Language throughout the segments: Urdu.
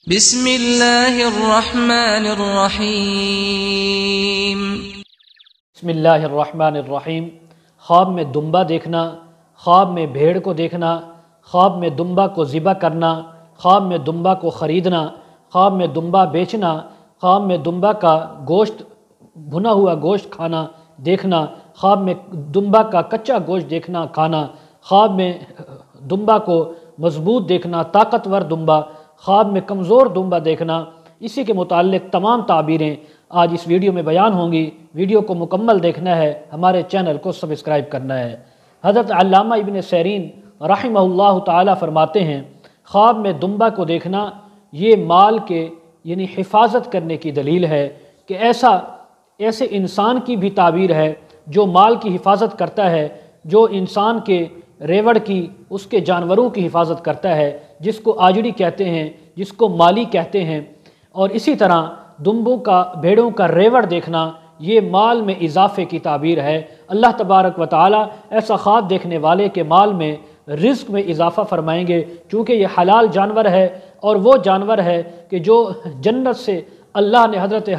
بسم اللہ الرحمن الرحیم۔ بسم اللہ الرحمن الرحیم۔ خواب میں دمبا دیکھنا، خواب میں بھیڑ کو دیکھنا، خواب میں دمبا کو ذبح کرنا، خواب میں دمبا کو خریدنا، خواب میں دمبا بیچنا، خواب میں دمبا کا گوشت، بھنا ہوا گوشت کھانا دیکھنا، خواب میں دمبا کا کچا گوشت دیکھنا کھانا، خواب میں دمبا کو مضبوط دیکھنا، طاقتور دمبا، خواب میں کمزور دمبا دیکھنا، اسی کے متعلق تمام تعبیریں آج اس ویڈیو میں بیان ہوں گی۔ ویڈیو کو مکمل دیکھنا ہے، ہمارے چینل کو سبسکرائب کرنا ہے۔ حضرت علامہ ابن سیرین رحمہ اللہ تعالی فرماتے ہیں، خواب میں دمبا کو دیکھنا یہ مال کے یعنی حفاظت کرنے کی دلیل ہے کہ ایسے انسان کی بھی تعبیر ہے جو مال کی حفاظت کرتا ہے، جو انسان کے ریوڑ کی، اس کے جانوروں کی حفاظت کرتا ہے، جس کو آجڑی کہتے ہیں، جس کو مالی کہتے ہیں۔ اور اسی طرح دمبوں کا، بھیڑوں کا ریوڑ دیکھنا یہ مال میں اضافے کی تعبیر ہے۔ اللہ تبارک و تعالی ایسا خواب دیکھنے والے کے مال میں، رزق میں اضافہ فرمائیں گے، چونکہ یہ حلال جانور ہے اور وہ جانور ہے کہ جو جنت سے اللہ نے حضرت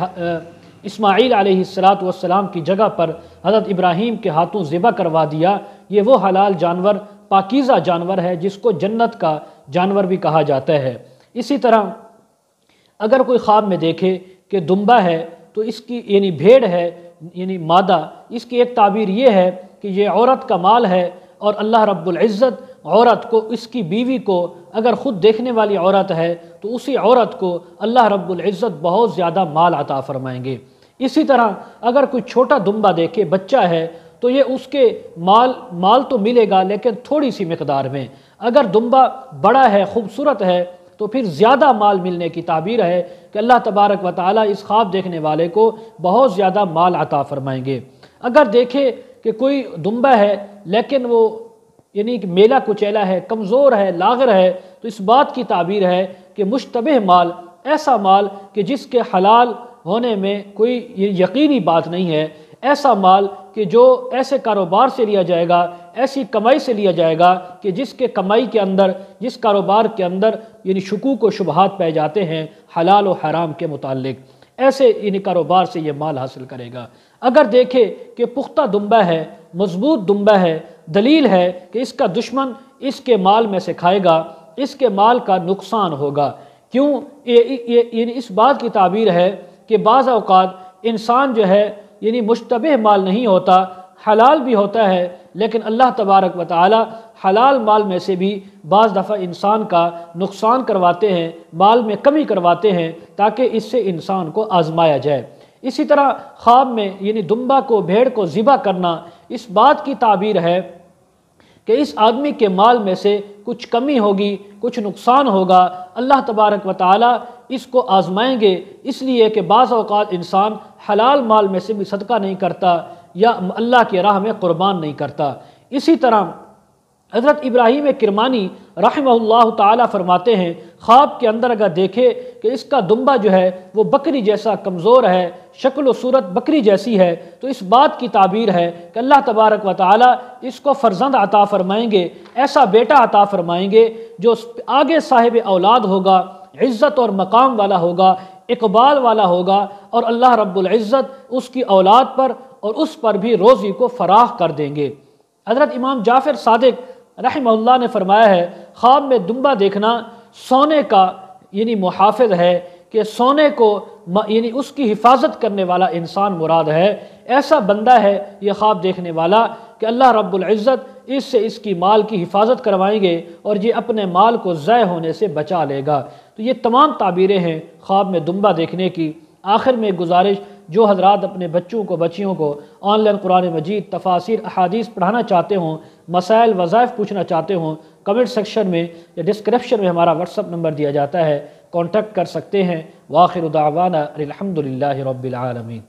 اسماعیل علیہ السلام کی جگہ پر حضرت ابراہیم کے ہاتھوں ذبح کروا دیا۔ یہ وہ حلال جانور، پاکیزہ جانور ہے جس کو جنت کا جانور بھی کہا جاتا ہے۔ اسی طرح اگر کوئی خواب میں دیکھے کہ دمبا ہے تو اس کی یعنی بھیڑ ہے یعنی مادہ، اس کی ایک تعبیر یہ ہے کہ یہ عورت کا مال ہے، اور اللہ رب العزت عورت کو، اس کی بیوی کو، اگر خود دیکھنے والی عورت ہے تو اسی عورت کو اللہ رب العزت بہت زیادہ مال عطا فرمائیں گے۔ اسی طرح اگر کوئی چھوٹا دمبا دیکھے، بچہ ہے، تو یہ اس کے مال تو ملے گا لیکن تھوڑی سی مقدار میں۔ اگر دمبا بڑا ہے، خوبصورت ہے، تو پھر زیادہ مال ملنے کی تعبیر ہے کہ اللہ تبارک و تعالی اس خواب دیکھنے والے کو بہت زیادہ مال عطا فرمائیں گے۔ اگر دیکھے کہ کوئی دمبا ہے لیکن وہ یعنی کہ میلا کچیلا ہے، کمزور ہے، لاغر ہے، تو اس بات کی تعبیر ہے کہ مشتبہ مال، ایسا مال کہ جس کے حلال ہونے میں کوئی یقینی بات نہیں ہے، ایسا مال کہ جو ایسے کاروبار سے لیا جائے گا، ایسی کمائی سے لیا جائے گا کہ جس کے کمائی کے اندر، جس کاروبار کے اندر یعنی شکوک و شبہات پائے جاتے ہیں حلال و حرام کے متعلق، ایسے یعنی کاروبار سے یہ مال حاصل کرے گا۔ اگر دیکھے کہ پختہ دمبا ہے، مضبوط دمبا ہے، دلیل ہے کہ اس کا دشمن اس کے مال میں سے کھائے گا، اس کے مال کا نقصان ہوگا۔ کیوں؟ یعنی اس بات کی تعبیر ہے کہ بعض اوقات انسان جو ہے یعنی مشتبہ مال نہیں ہوتا، حلال بھی ہوتا ہے، لیکن اللہ تبارک و تعالی حلال مال میں سے بھی بعض دفعہ انسان کا نقصان کرواتے ہیں، مال میں کمی کرواتے ہیں تاکہ اس سے انسان کو آزمایا جائے۔ اسی طرح خواب میں یعنی دمبا کو، بھیڑ کو ذبح کرنا اس بات کی تعبیر ہے کہ اس آدمی کے مال میں سے کچھ کمی ہوگی، کچھ نقصان ہوگا، اللہ تبارک و تعالی اس کو آزمائیں گے، اس لیے کہ بعض اوقات انسان حلال مال میں سے بھی صدقہ نہیں کرتا یا اللہ کی راہ میں قربان نہیں کرتا۔ اسی طرح حضرت ابراہیم کرمانی رحمہ اللہ تعالی فرماتے ہیں، خواب کے اندر اگر دیکھے کہ اس کا دمبا جو ہے وہ بکری جیسا کمزور ہے، شکل و صورت بکری جیسی ہے، تو اس بات کی تعبیر ہے کہ اللہ تبارک و تعالی اس کو فرزند عطا فرمائیں گے، ایسا بیٹا عطا فرمائیں گے جو آگے صاحب اولاد ہوگا، عزت اور مقام والا ہوگا، اقبال والا ہوگا، اور اللہ رب العزت اس کی اولاد پر اور اس پر بھی روزی کو فراخ کر دیں گے۔ حضرت امام جعفر صادق رحمہ اللہ نے فرمایا ہے، خواب میں دمبا دیکھنا سونے کا یعنی محافظ ہے، کہ سونے کو یعنی اس کی حفاظت کرنے والا انسان مراد ہے۔ ایسا بندہ ہے یہ خواب دیکھنے والا کہ اللہ رب العزت اس سے اس کی مال کی حفاظت کروائیں گے اور یہ اپنے مال کو ضائع ہونے سے بچا لے گا۔ تو یہ تمام تعبیریں ہیں خواب میں دمبا دیکھنے کی۔ آخر میں گزارش، جو حضرات اپنے بچوں کو، بچیوں کو آن لائن قرآن مجید، تفاسیر، احادیث پڑھانا چاہتے ہوں، مسائل، وظائف پوچھنا چاہتے ہوں، کمنٹ سیکشن میں یا ڈسکرپشن میں ہمارا واٹس ایپ نمبر دیا جاتا ہے، کانٹیکٹ کر سکتے ہیں۔ وآخر دعوانا الحمدللہ رب العالمین۔